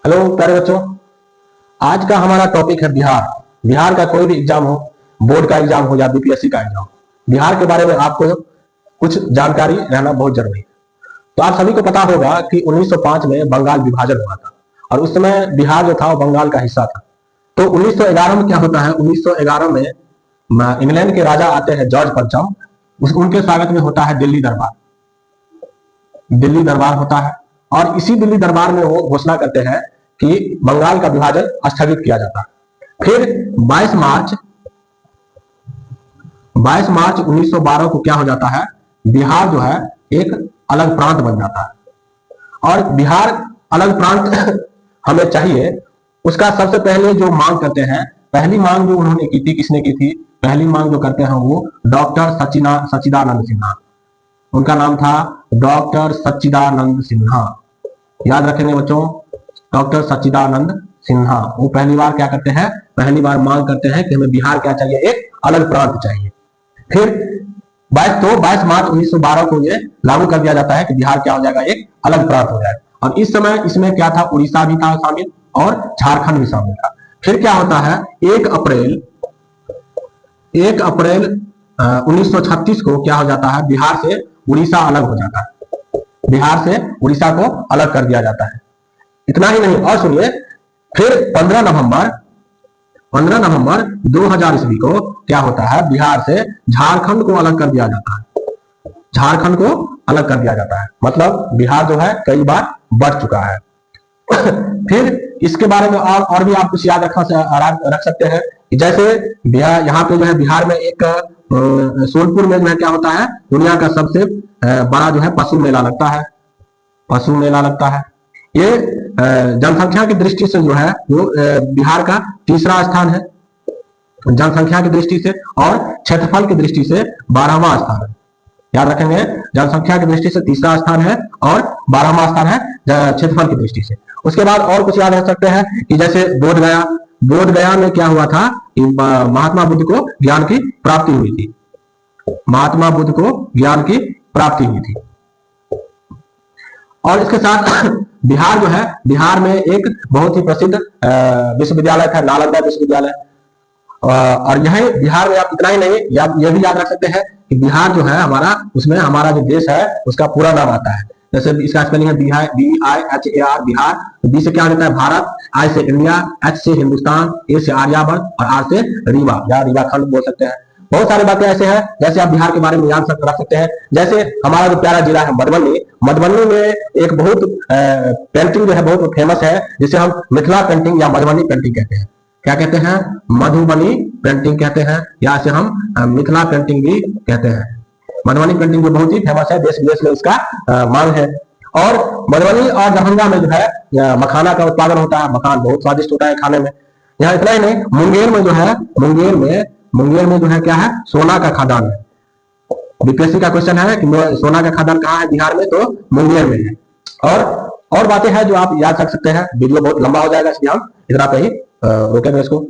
Hello प्यारे बच्चों, आज का हमारा टॉपिक है बिहार। बिहार का कोई भी एग्जाम हो, बोर्ड का एग्जाम हो या बीपीएससी का एग्जाम, बिहार के बारे में आपको कुछ जानकारी रहना बहुत जरूरी है। तो आप सभी को पता होगा कि 1905 में बंगाल विभाजन हुआ था और उस समय बिहार जो था वो बंगाल का हिस्सा था। तो 1911 में क्या होता है, 1911 में इंग्लैंड के राजा आते हैं जॉर्ज पंचम, उनके स्वागत में होता है दिल्ली दरबार। दिल्ली दरबार होता है और इसी दिल्ली दरबार में वो घोषणा करते हैं कि बंगाल का विभाजन स्थगित किया जाता है। फिर 22 मार्च 1912 को क्या हो जाता है, बिहार जो है एक अलग प्रांत बन जाता है। और बिहार अलग प्रांत हमें चाहिए, उसका सबसे पहले जो मांग करते हैं, पहली मांग जो उन्होंने की थी, किसने की थी, पहली मांग जो करते हैं वो डॉक्टर सच्चिदानंद सिन्हा। उनका नाम था डॉक्टर सच्चिदानंद सिन्हा। याद रखेंगे बच्चों, डॉक्टर सच्चिदानंद सिन्हा। वो पहली बार क्या करते हैं, पहली बार मांग करते हैं कि हमें बिहार क्या चाहिए, एक अलग प्रांत चाहिए। फिर 22 मार्च 1912 को ये लागू कर दिया जाता है कि बिहार क्या हो जाएगा, एक अलग प्रांत हो जाएगा। और इस समय इसमें क्या था, उड़ीसा भी था शामिल और झारखंड भी शामिल था। फिर क्या होता है, 1 अप्रैल 1936 को क्या हो जाता है, बिहार से उड़ीसा अलग हो जाता है। बिहार से उड़ीसा को अलग कर दिया जाता है। इतना ही नहीं, और सुनिए, फिर 15 नवंबर 2000 ईस्वी को क्या होता है, बिहार से झारखंड को अलग कर दिया जाता है। झारखंड को अलग कर दिया जाता है, मतलब बिहार जो है कई बार बढ़ चुका है। फिर इसके बारे में और भी आप कुछ याद रख सकते हैं, जैसे बिहार, यहाँ पे जो है बिहार में एक सोनपुर में जो है क्या होता है, दुनिया का सबसे बड़ा जो है पशु मेला लगता है। पशु मेला लगता है। ये जनसंख्या की दृष्टि से जो है वो बिहार का तीसरा स्थान है जनसंख्या की दृष्टि से, और क्षेत्रफल की दृष्टि से 12वां स्थान है। याद रखेंगे, जनसंख्या की दृष्टि से तीसरा स्थान है और 12वां स्थान है क्षेत्रफल की दृष्टि से। उसके बाद और कुछ याद रख सकते हैं कि जैसे बोध गया में क्या हुआ था, महात्मा बुद्ध को ज्ञान की प्राप्ति हुई थी। महात्मा बुद्ध को ज्ञान की प्राप्ति हुई थी। और इसके साथ बिहार जो है, बिहार में एक बहुत ही प्रसिद्ध विश्वविद्यालय था, नालंदा विश्वविद्यालय। और यह बिहार में आप इतना ही नहीं, यह भी याद रख सकते हैं कि बिहार जो है हमारा, उसमें हमारा जो देश है उसका पूरा नाम आता है। जैसे इसका स्पेलिंग है BIHAR, बिहार। बी से क्या होता है, भारत। आई से इंडिया, H से हिंदुस्तान, ए से आर्यावर्त और आर से रीवा या रीवा खंड बोल सकते हैं। बहुत सारी बातें ऐसे हैं जैसे आप बिहार के बारे में याद रख सकते हैं। जैसे हमारा जो प्यारा जिला है मधुबनी में एक बहुत पेंटिंग जो है बहुत फेमस है, जिसे हम मिथिला पेंटिंग या मधुबनी पेंटिंग कहते हैं। क्या कहते हैं, मधुबनी पेंटिंग कहते हैं, या इसे हम मिथिला पेंटिंग भी कहते हैं। मधुबनी पेंटिंग जो बहुत ही फेमस है, देश विदेश में इसका मांग है। और मधुबनी और दरभंगा में जो है मखाना का उत्पादन होता है। मखान बहुत स्वादिष्ट होता है खाने में। यहाँ इतना ही नहीं, मुंगेर में जो है, मुंगेर में जो है क्या है, सोना का खदान है। बीपीएससी का क्वेश्चन है कि सोना का खदान कहाँ है बिहार में, तो मुंगेर में है। और बातें हैं जो आप याद रख सकते हैं। वीडियो बहुत लंबा हो जाएगा, इसलिए हम इतना पे ही रोकेंगे इसको।